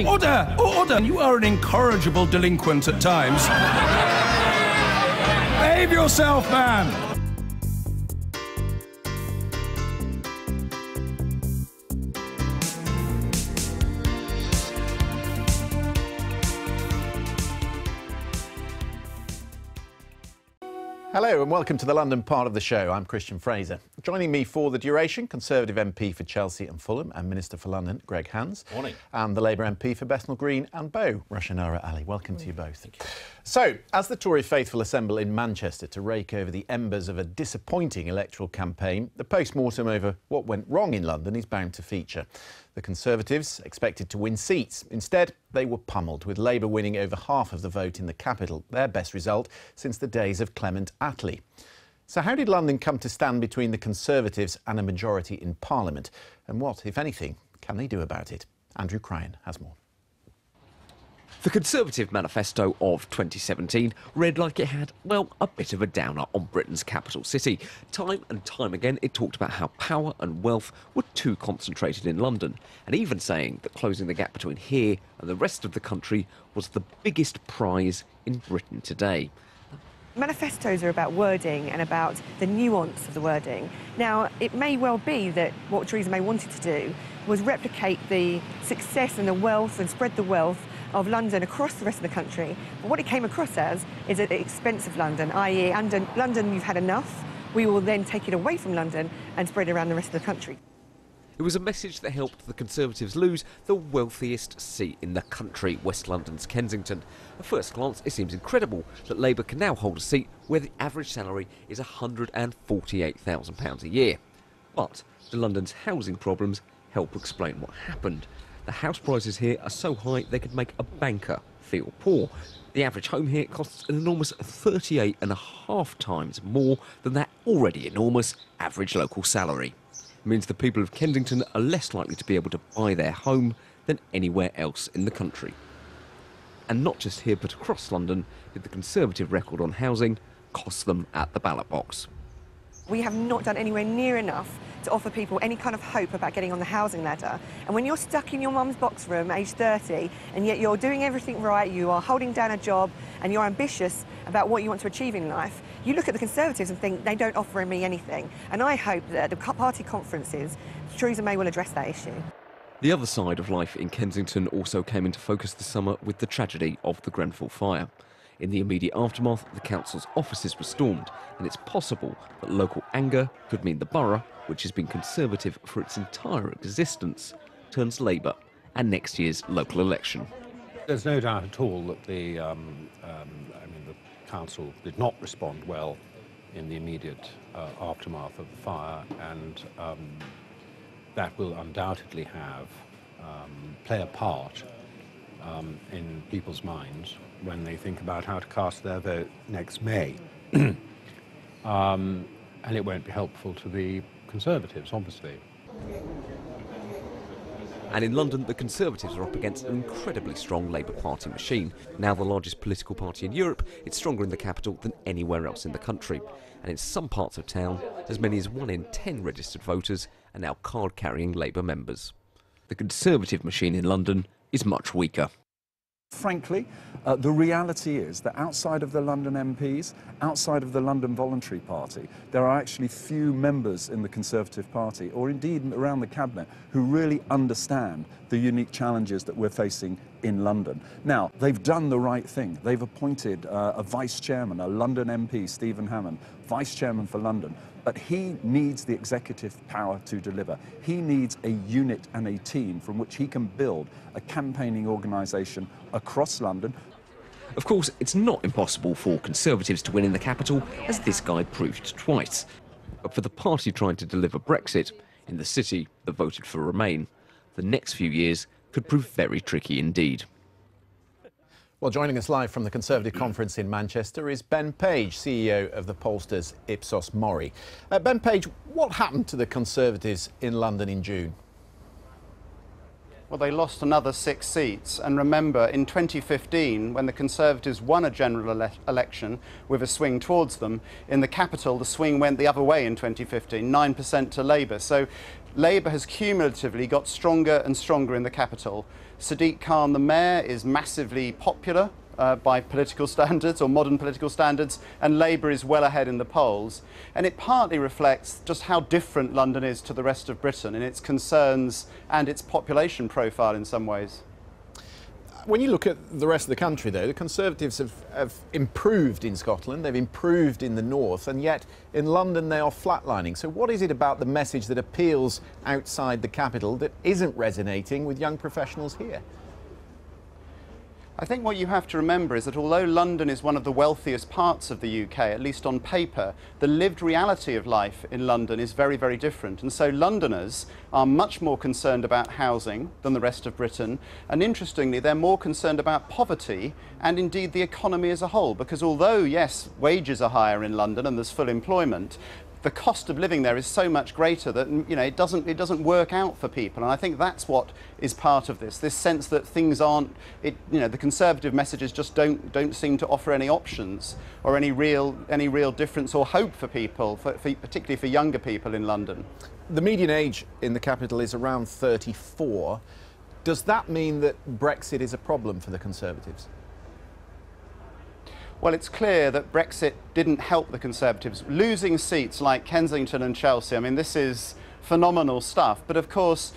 Order! Order! You are an incorrigible delinquent at times. Behave yourself, man! Hello and welcome to the London part of the show. I'm Christian Fraser. Joining me for the duration, Conservative MP for Chelsea and Fulham and Minister for London, Greg Hands. Morning. And the Labour MP for Bethnal Green and Bow, Rushanara Ali. Welcome to you both. Thank you. So, as the Tory faithful assemble in Manchester to rake over the embers of a disappointing electoral campaign, the post-mortem over what went wrong in London is bound to feature. The Conservatives expected to win seats. Instead, they were pummelled, with Labour winning over half of the vote in the capital, their best result since the days of Clement Attlee. So how did London come to stand between the Conservatives and a majority in Parliament? And what, if anything, can they do about it? Andrew Cryan has more. The Conservative manifesto of 2017 read like it had, well, a bit of a downer on Britain's capital city. Time and time again, it talked about how power and wealth were too concentrated in London, and even saying that closing the gap between here and the rest of the country was the biggest prize in Britain today. Manifestos are about wording and about the nuance of the wording. Now, it may well be that what Theresa May wanted to do was replicate the success and the wealth and spread the wealth of London across the rest of the country. But what it came across as is at the expense of London, i.e. London, you've had enough. We will then take it away from London and spread it around the rest of the country. It was a message that helped the Conservatives lose the wealthiest seat in the country, West London's Kensington. At first glance, it seems incredible that Labour can now hold a seat where the average salary is £148,000 a year. But the London's housing problems help explain what happened. The house prices here are so high they could make a banker feel poor. The average home here costs an enormous 38.5 times more than that already enormous average local salary. It means the people of Kensington are less likely to be able to buy their home than anywhere else in the country. And not just here but across London did the Conservative record on housing cost them at the ballot box. We have not done anywhere near enough to offer people any kind of hope about getting on the housing ladder. And when you're stuck in your mum's box room, aged 30, and yet you're doing everything right, you are holding down a job, and you're ambitious about what you want to achieve in life, you look at the Conservatives and think they don't offer me anything. And I hope that at the party conferences, Theresa May will address that issue. The other side of life in Kensington also came into focus this summer with the tragedy of the Grenfell fire. In the immediate aftermath, the council's offices were stormed, and it's possible that local anger could mean the borough, which has been Conservative for its entire existence, turns Labour at next year's local election. There's no doubt at all that the council did not respond well in the immediate aftermath of the fire, and that will undoubtedly play a part in people's minds when they think about how to cast their vote next May. And it won't be helpful to the Conservatives, obviously. And in London, the Conservatives are up against an incredibly strong Labour Party machine. Now the largest political party in Europe, it's stronger in the capital than anywhere else in the country. And in some parts of town, as many as 1 in 10 registered voters are now card-carrying Labour members. The Conservative machine in London is much weaker. Frankly, the reality is that outside of the London MPs, outside of the London Voluntary Party, there are actually few members in the Conservative Party, or indeed around the Cabinet, who really understand the unique challenges that we're facing in London. Now, they've done the right thing. They've appointed a Vice Chairman, a London MP, Stephen Hammond, Vice Chairman for London. But he needs the executive power to deliver. He needs a unit and a team from which he can build a campaigning organisation across London. Of course, it's not impossible for Conservatives to win in the capital, as this guy proved twice. But for the party trying to deliver Brexit, in the city that voted for Remain, the next few years could prove very tricky indeed. Well, joining us live from the Conservative conference in Manchester is Ben Page, CEO of the pollsters Ipsos Mori. Ben Page, what happened to the Conservatives in London in June? Well, they lost another 6 seats. And remember, in 2015, when the Conservatives won a general election with a swing towards them, in the capital, the swing went the other way in 2015, 9% to Labour. So Labour has cumulatively got stronger and stronger in the capital. Sadiq Khan, the mayor, is massively popular by political standards or modern political standards, and Labour is well ahead in the polls. And it partly reflects just how different London is to the rest of Britain in its concerns and its population profile in some ways. When you look at the rest of the country, though, the Conservatives have improved in Scotland, they've improved in the north, and yet in London they are flatlining. So what is it about the message that appeals outside the capital that isn't resonating with young professionals here? I think what you have to remember is that although London is one of the wealthiest parts of the UK, at least on paper, the lived reality of life in London is very, very different. And so Londoners are much more concerned about housing than the rest of Britain. And interestingly, they're more concerned about poverty and indeed the economy as a whole. Because although, yes, wages are higher in London and there's full employment, the cost of living there is so much greater that, you know, it doesn't work out for people. And I think that's what is part of this sense that things aren't, you know, the Conservative messages just don't seem to offer any options or any real difference or hope for people, particularly for younger people in London. The median age in the capital is around 34. Does that mean that Brexit is a problem for the Conservatives? Well, it's clear that Brexit didn't help the Conservatives. Losing seats like Kensington and Chelsea, I mean, this is phenomenal stuff. But of course,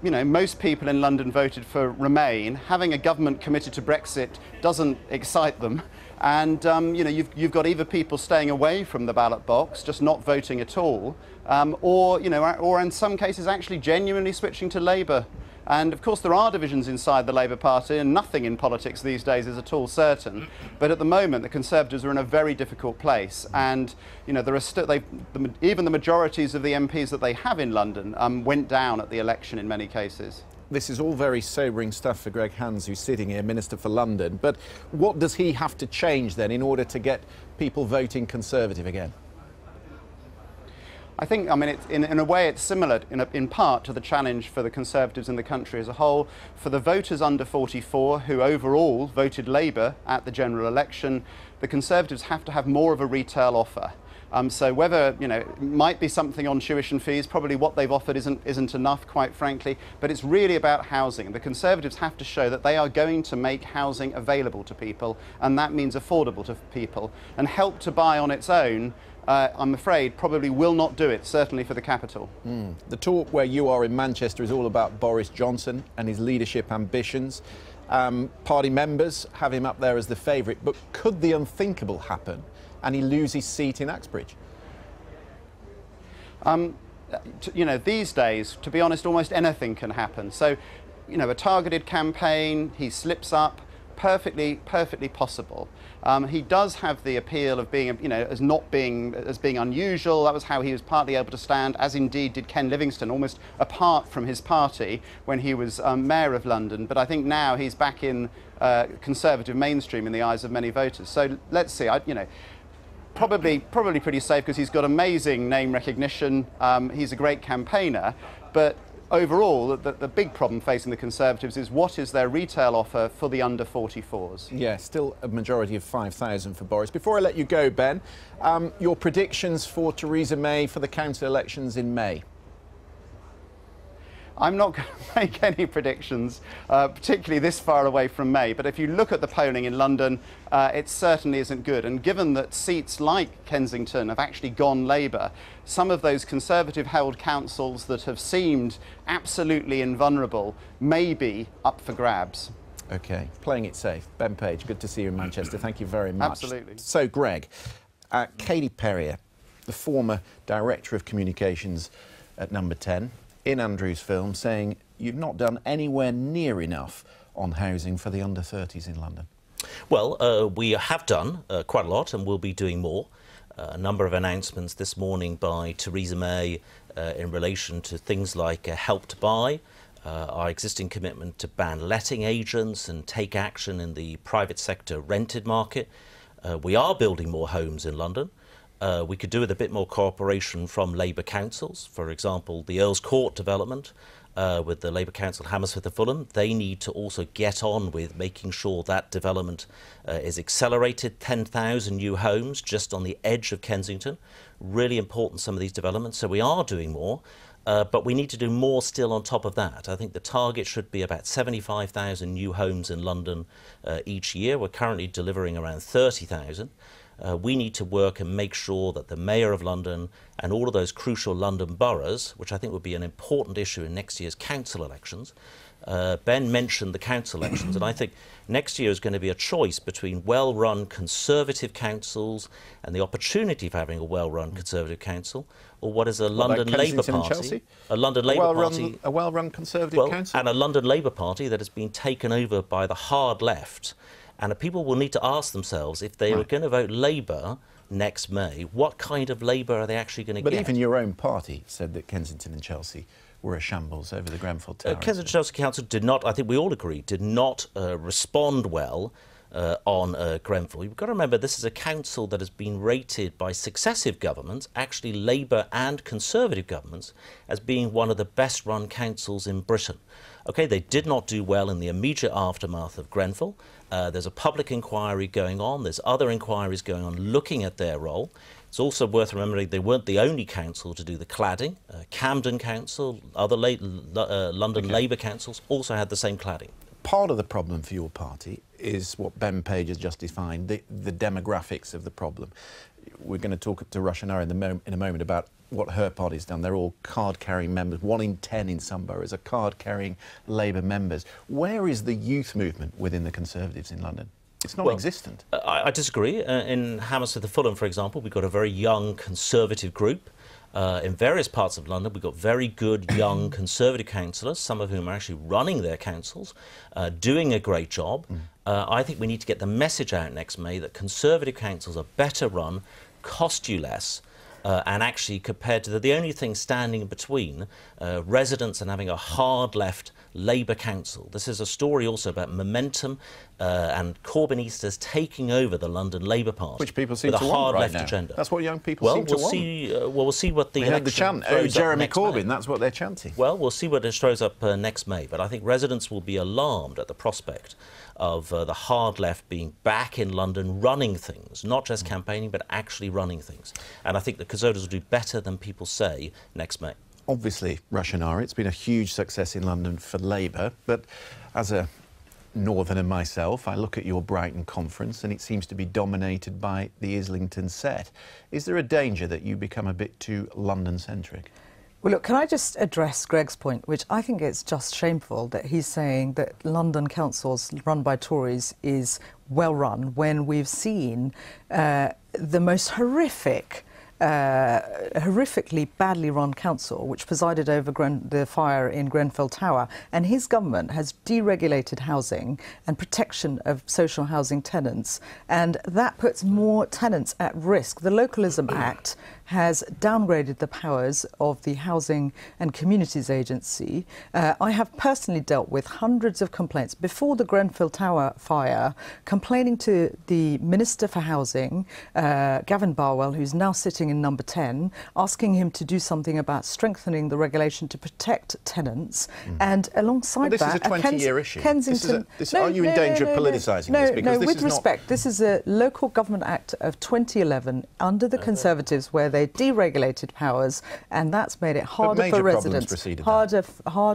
you know, most people in London voted for Remain. Having a government committed to Brexit doesn't excite them. And, you know, you've got either people staying away from the ballot box, just not voting at all, or, you know, or in some cases actually genuinely switching to Labour. And of course there are divisions inside the Labour Party, and nothing in politics these days is at all certain. But at the moment the Conservatives are in a very difficult place, and you know there are even the majorities of the MPs that they have in London went down at the election in many cases. This is all very sobering stuff for Greg Hands, who's sitting here, Minister for London. But what does he have to change then in order to get people voting Conservative again? I think, I mean, in a way it's similar in part to the challenge for the Conservatives in the country as a whole. For the voters under 44 who overall voted Labour at the general election, the Conservatives have to have more of a retail offer. So whether, you know, it might be something on tuition fees, probably what they've offered isn't enough, quite frankly, but it's really about housing. The Conservatives have to show that they are going to make housing available to people, and that means affordable to people. And Help to Buy on its own, I'm afraid, probably will not do it, certainly for the capital. The talk where you are in Manchester is all about Boris Johnson and his leadership ambitions. Party members have him up there as the favourite, but could the unthinkable happen and he lose his seat in Uxbridge? You know, these days, to be honest, almost anything can happen. So, you know, a targeted campaign, he slips up, perfectly possible. He does have the appeal of being, you know, as being unusual. That was how he was partly able to stand, as indeed did Ken Livingstone, almost apart from his party when he was Mayor of London. But I think now he's back in Conservative mainstream in the eyes of many voters. So let's see. You know, probably pretty safe because he's got amazing name recognition. He's a great campaigner, but overall, the big problem facing the Conservatives is what is their retail offer for the under 44s? Yeah, still a majority of 5,000 for Boris. Before I let you go, Ben, your predictions for Theresa May for the council elections in May? I'm not going to make any predictions, particularly this far away from May, but if you look at the polling in London, it certainly isn't good. And given that seats like Kensington have actually gone Labour, some of those Conservative-held councils that have seemed absolutely invulnerable may be up for grabs. OK, playing it safe. Ben Page, good to see you in Manchester. Thank you very much. Absolutely. So, Greg, Katie Perrier, the former Director of Communications at Number 10, in Andrew's film, saying you've not done anywhere near enough on housing for the under-30s in London. Well, we have done quite a lot, and we'll be doing more. A number of announcements this morning by Theresa May in relation to things like Help to Buy, our existing commitment to ban letting agents and take action in the private sector rented market. We are building more homes in London. We could do with a bit more cooperation from Labour councils. For example, the Earls Court development with the Labour Council Hammersmith and Fulham. They need to also get on with making sure that development is accelerated. 10,000 new homes just on the edge of Kensington. Really important, some of these developments. So we are doing more. But we need to do more still on top of that. I think the target should be about 75,000 new homes in London each year. We're currently delivering around 30,000. We need to work and make sure that the Mayor of London and all of those crucial London boroughs, which I think would be an important issue in next year's council elections. Ben mentioned the council elections, and I think next year is going to be a choice between well-run Conservative councils and the opportunity of having a well-run Conservative council, or what is a London Labour Party, a London Labour Party, a well-run Conservative council, and a London Labour Party that has been taken over by the hard left. And people will need to ask themselves, if they were going to vote Labour next May, what kind of Labour are they actually going to get? But even your own party said that Kensington and Chelsea were a shambles over the Grenfell Tower. Kensington and Chelsea Council did not, I think we all agree, did not respond well on Grenfell. You've got to remember, this is a council that has been rated by successive governments, actually Labour and Conservative governments, as being one of the best run councils in Britain. OK, they did not do well in the immediate aftermath of Grenfell. There's a public inquiry going on. There's other inquiries going on looking at their role. It's also worth remembering they weren't the only council to do the cladding. Camden Council, other London Labour councils also had the same cladding. Part of the problem for your party is what Ben Page has just defined, the demographics of the problem. We're going to talk to Rushanara in a moment about what her party's done. They're all card-carrying members. 1 in 10 in some boroughs are card-carrying Labour members. Where is the youth movement within the Conservatives in London? It's non-existent. I disagree. In Hammersmith and Fulham, for example, we've got a very young Conservative group. In various parts of London, we've got very good young Conservative councillors, some of whom are actually running their councils, doing a great job. I think we need to get the message out next May that Conservative councils are better run, cost you less, and actually compared to the only thing standing in between residents and having a hard left Labour council. This is a story also about momentum and Corbynistas taking over the London Labour Party, which people seem with to a want hard right left now. agenda. That's what young people seem to want. We'll see what the election heard the chant, oh, Jeremy Corbyn, May. that's what they're chanting. Well, we'll see what it throws up next May, but I think residents will be alarmed at the prospect of the hard left being back in London running things, not just campaigning, but actually running things. And I think the Conservatives will do better than people say next May. Obviously, Rushanara, it's been a huge success in London for Labour, but as a northerner myself, I look at your Brighton conference and it seems to be dominated by the Islington set. Is there a danger that you become a bit too London-centric? Well, look, can I just address Greg's point, which I think it's just shameful that he's saying that London councils run by Tories is well run when we've seen the most horrifically badly run council, which presided over the fire in Grenfell Tower, and his government has deregulated housing and protection of social housing tenants, and that puts more tenants at risk. The Localism Act has downgraded the powers of the Housing and Communities Agency. I have personally dealt with hundreds of complaints before the Grenfell Tower fire, complaining to the Minister for Housing, Gavin Barwell, who's now sitting in number 10, asking him to do something about strengthening the regulation to protect tenants. And alongside this is a 20-year issue. Kensington... Are you in danger of politicising this? Because with respect, this is a Local Government Act of 2011 under the Conservatives where they deregulated powers, and that's made it harder for residents. Harder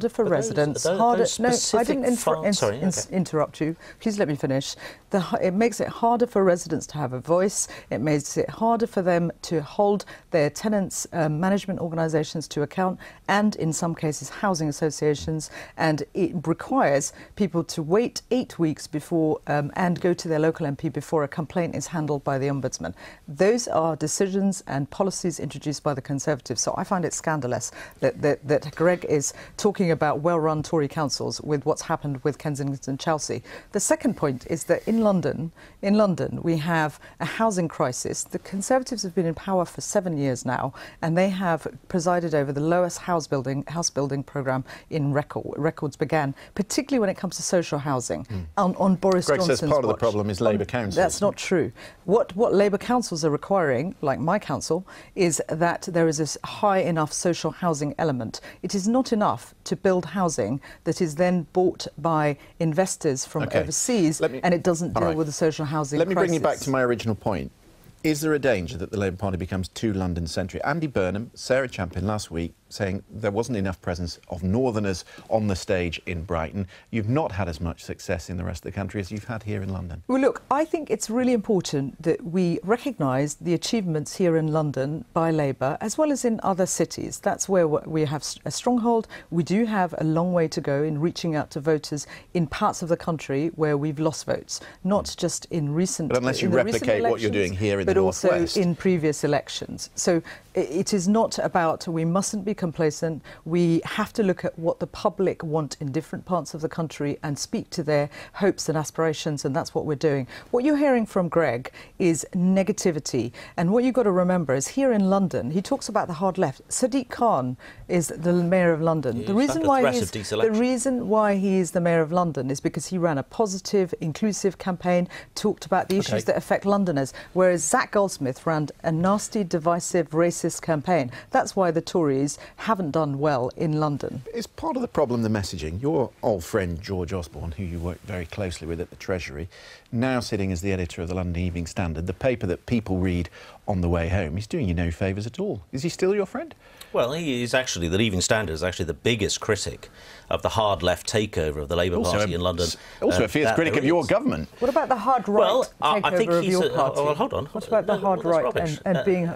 for residents. Harder. No, I didn't interrupt you. Please let me finish. It makes it harder for residents to have a voice. It makes it harder for them to hold their tenants' management organisations to account, and in some cases housing associations. And it requires people to wait 8 weeks before and go to their local MP before a complaint is handled by the Ombudsman. Those are decisions and policies introduced by the Conservatives. So I find it scandalous that Greg is talking about well-run Tory councils with what's happened with Kensington and Chelsea. The second point is that in London, we have a housing crisis. The Conservatives have been in power for 7 years now, and they have presided over the lowest house building programme in records began, particularly when it comes to social housing, on Boris Johnson's watch. Greg says part of the problem is Labour councils. That's not true. What Labour councils are requiring, like my council, is that there is a high enough social housing element. It is not enough to build housing that is then bought by investors from overseas, and it doesn't deal with the social housing crisis. Let me bring you back to my original point. Is there a danger that the Labour Party becomes too London-centric? Andy Burnham, Sarah Champion last week saying there wasn't enough presence of Northerners on the stage in Brighton. You've not had as much success in the rest of the country as you've had here in London. Well, look, I think it's really important that we recognise the achievements here in London by Labour, as well as in other cities. That's where we have a stronghold. We do have a long way to go in reaching out to voters in parts of the country where we've lost votes, not just in recent... But unless you replicate what you're doing here in the North West. But also in previous elections. So it is not about, we mustn't be complacent. We have to look at what the public want in different parts of the country and speak to their hopes and aspirations, and that's what we're doing. What you're hearing from Greg is negativity, and what you've got to remember is here in London, he talks about the hard left. Sadiq Khan is the Mayor of London. The reason why he is the Mayor of London is because he ran a positive, inclusive campaign, talked about the issues that affect Londoners, whereas Zach Goldsmith ran a nasty, divisive, racist campaign. That's why the Tories haven't done well in London. Is part of the problem the messaging? Your old friend George Osborne, who you worked very closely with at the Treasury, now sitting as the editor of the London Evening Standard, the paper that people read on the way home, he's doing you no favours at all. Is he still your friend? Well, he is actually, the Evening Standard is actually the biggest critic of the hard left takeover of the Labour Party in London. Also a fierce critic of your government. What about the hard right takeover of your party? Well, hold on. What about the hard right and being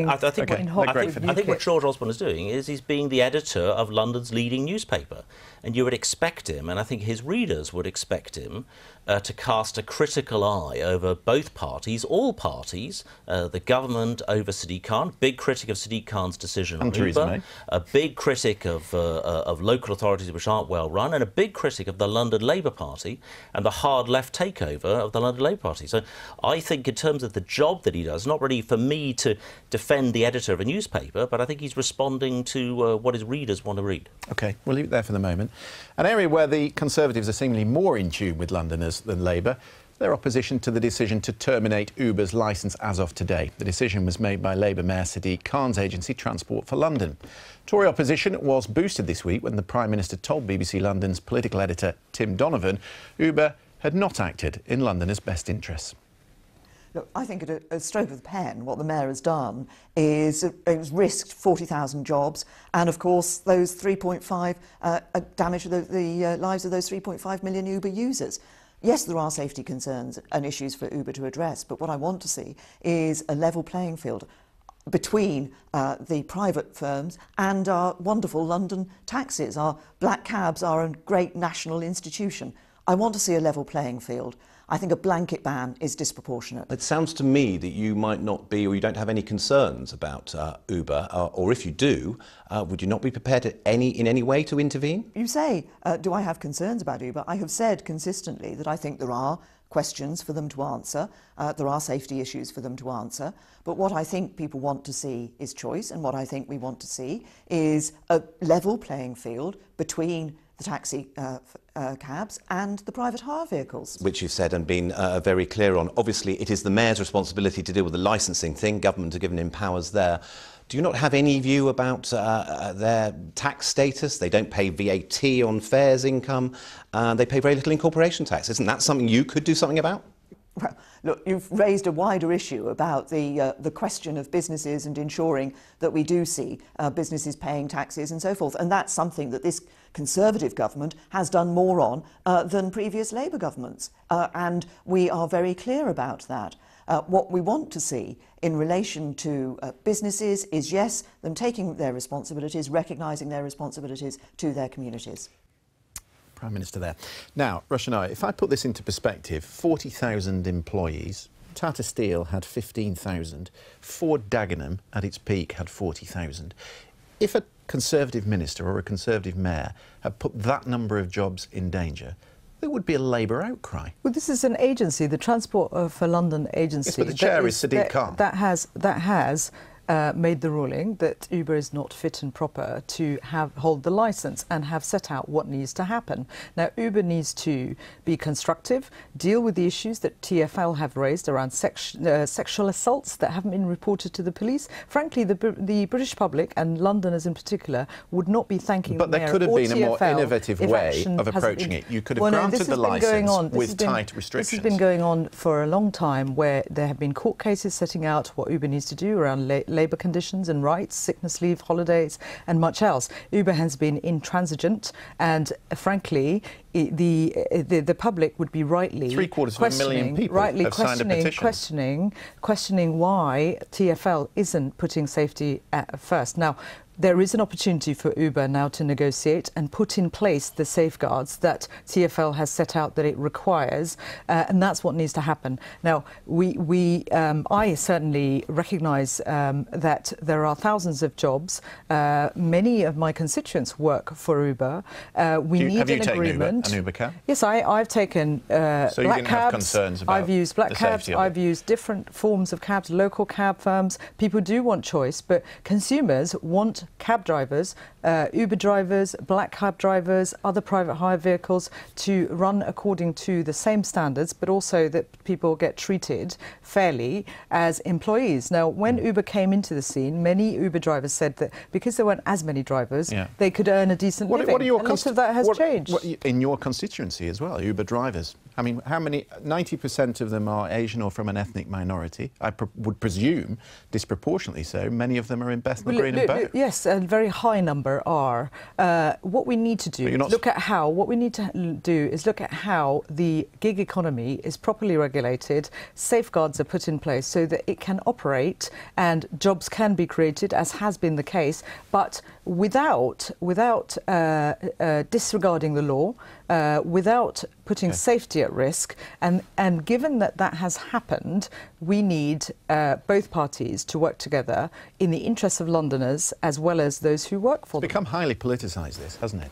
I think what George Osborne is doing is he's being the editor of London's leading newspaper. And you would expect him, and I think his readers would expect him, to cast a critical eye over both parties, all parties, the government over Sadiq Khan, big critic of Sadiq Khan's decision on Uber, a big critic of local authorities which aren't well run, and a big critic of the London Labour Party and the hard left takeover of the London Labour Party. So I think in terms of the job that he does, not really for me to defend the editor of a newspaper, but I think he's responding to what his readers want to read. OK, we'll leave it there for the moment. An area where the Conservatives are seemingly more in tune with Londoners than Labour, their opposition to the decision to terminate Uber's licence as of today. The decision was made by Labour Mayor Sadiq Khan's agency, Transport for London. Tory opposition was boosted this week when the Prime Minister told BBC London's political editor Tim Donovan Uber had not acted in Londoners' best interests. Look, I think at a stroke of the pen, what the Mayor has done is risked 40,000 jobs and, of course, those 3.5 damage the lives of those 3.5 million Uber users. Yes, there are safety concerns and issues for Uber to address, but what I want to see is a level playing field between the private firms and our wonderful London taxis. Our black cabs are a great national institution. I want to see a level playing field. I think a blanket ban is disproportionate. It sounds to me that you might not be, or you don't have any concerns about Uber, or if you do, would you not be prepared in any way to intervene? You say, do I have concerns about Uber? I have said consistently that I think there are questions for them to answer, there are safety issues for them to answer, but what I think people want to see is choice, and what I think we want to see is a level playing field between the taxi cabs and the private hire vehicles. Which you've said and been very clear on. Obviously, it is the Mayor's responsibility to deal with the licensing thing. Government are given him powers there. Do you not have any view about their tax status? They don't pay VAT on fares income. They pay very little in corporation tax. Isn't that something you could do something about? Well, look, you've raised a wider issue about the question of businesses and ensuring that we do see businesses paying taxes and so forth. And that's something that this Conservative government has done more on than previous Labour governments. And we are very clear about that. What we want to see in relation to businesses is, yes, them taking their responsibilities, recognising their responsibilities to their communities. Prime Minister there. Now, Roshanara, if I put this into perspective, 40,000 employees, Tata Steel had 15,000, Ford Dagenham at its peak had 40,000. If a Conservative minister or a Conservative mayor had put that number of jobs in danger, there would be a Labour outcry. Well, this is an agency, the Transport for London agency. Yes, but the chair is Sadiq Khan. That has made the ruling that Uber is not fit and proper to hold the licence and have set out what needs to happen. Now, Uber needs to be constructive, deal with the issues that TfL have raised around sexual assaults that haven't been reported to the police. Frankly, the British public, and Londoners in particular, would not be thanking the Mayor or TfL. But there could have been a more innovative way of approaching it. You could have granted the licence with tight restrictions. This has been going on for a long time, where there have been court cases setting out what Uber needs to do around labour labour conditions and rights, sickness leave, holidays and much else. Uber has been intransigent and, frankly, the public would be rightly $750,000 people have signed a petition. questioning why TfL isn't putting safety at first. Now, there is an opportunity for Uber now to negotiate and put in place the safeguards that TfL has set out that it requires, and that's what needs to happen. Now, I certainly recognise that there are thousands of jobs. Many of my constituents work for Uber. We need an agreement. An Uber cab? Yes, I've taken so you black didn't cabs. Have concerns about I've used black cabs. I've used different forms of cabs, local cab firms. People do want choice, but consumers want cab drivers, Uber drivers, black cab drivers, other private hire vehicles to run according to the same standards, but also that people get treated fairly as employees. Now, when Uber came into the scene, many Uber drivers said that because there weren't as many drivers, they could earn a decent living. What are your and lots of that has changed. In your constituency as well, Uber drivers? I mean, how many? 90% of them are Asian or from an ethnic minority. I would presume, disproportionately so, many of them are in Bethnal Green and Bow. Yes, a very high number are. What we need to do is look at how. What we need to do is look at how the gig economy is properly regulated, safeguards are put in place so that it can operate and jobs can be created, as has been the case, but without disregarding the law, without putting safety at risk. And given that that has happened, we need both parties to work together in the interests of Londoners as well as those who work for them. It's become highly politicised, this, hasn't it?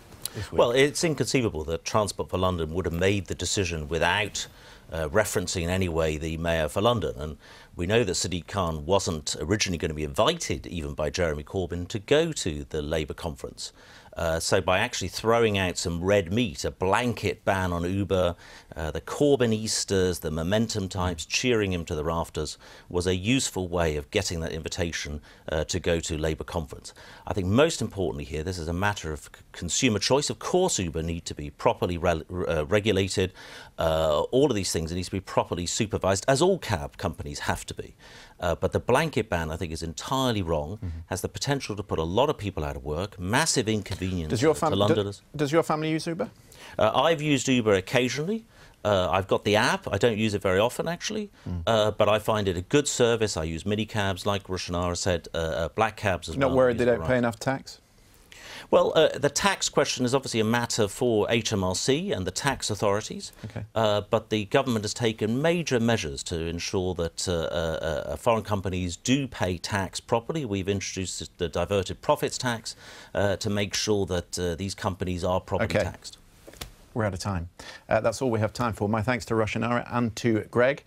Well, it's inconceivable that Transport for London would have made the decision without referencing in any way the Mayor for London. And we know that Sadiq Khan wasn't originally going to be invited, even by Jeremy Corbyn, to go to the Labour conference. So by actually throwing out some red meat, a blanket ban on Uber, the Corbynistas, the Momentum types cheering him to the rafters, was a useful way of getting that invitation to go to Labour conference. I think most importantly here, this is a matter of consumer choice. Of course, Uber need to be properly regulated. All of these things need to be properly supervised, as all cab companies have to be. But the blanket ban, I think, is entirely wrong, has the potential to put a lot of people out of work, massive inconvenience to Londoners. Does your family use Uber? I've used Uber occasionally. I've got the app. I don't use it very often, actually, but I find it a good service. I use minicabs, like Rushanara said, black cabs as well. Not worried they don't pay enough tax? Well, the tax question is obviously a matter for HMRC and the tax authorities, but the government has taken major measures to ensure that foreign companies do pay tax properly. We've introduced the diverted profits tax to make sure that these companies are properly taxed. We're out of time. That's all we have time for. My thanks to Rushanara and to Greg.